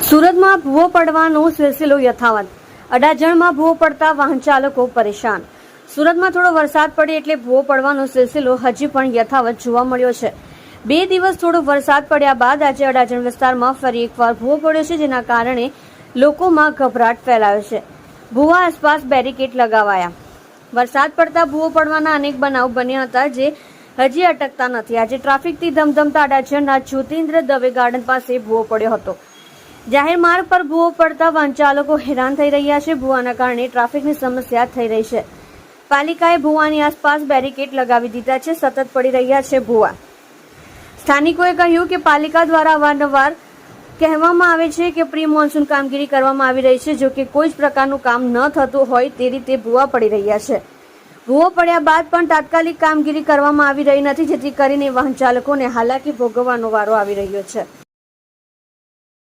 સુરતમાં ભૂવો પડવાનો સિલસિલો યથાવત. અડાજણમાં ભૂવો પડતા વાહન ચાલકો પરેશાન. સુરતમાં થોડો વરસાદ પડે એટલે ભૂવો પડવાનો સિલસિલો હજી પણ યથાવત જોવા મળ્યો છે. 2 દિવસ થોડો વરસાદ પડ્યા બાદ આજે અડાજણ વિસ્તારમાં ફરી એકવાર ભૂવો પડ્યો છે, જેના કારણે લોકોમાં ગભરાટ ફેલાયો છે. ભૂવા આસપાસ બેરિકેડ લગાવાયા. વરસાદ પડતા ભૂવો પડવાના અનેક બનાવ બન્યા હતા, જે હજી અટકતા નથી. આજે ટ્રાફિકથી ધમધમતા અડાજણના જ્યોતિન્દ્ર દવે ગાર્ડન પાસે ભૂવો પડ્યો હતો. જાહેર માર્ગ પર ભૂવો પડતા વાહન ચાલકો હેરાન થઈ રહ્યા છે. ભૂવાના કારણે ટ્રાફિકની સમસ્યા થઈ રહી છે. પાલિકાએ ભૂવાની આસપાસ બેરિકેડ લગાવી દીધા છે. સતત પડી રહ્યા છે ભૂવા. સ્થાનિકોએ કહ્યું કે પાલિકા દ્વારા અવારનવાર કહેવામાં આવે છે કે પ્રી મોન્સૂન કામગીરી કરવામાં આવી રહી છે, જો કે કોઈ જ પ્રકારનું કામ ન થતું હોય તે રીતે ભૂવા પડી રહ્યા છે. ભૂવો પડ્યા બાદ પણ તાત્કાલિક કામગીરી કરવામાં આવી રહી નથી, જેથી કરીને વાહન ચાલકોને હાલાકી ભોગવવાનો વારો આવી રહ્યો છે.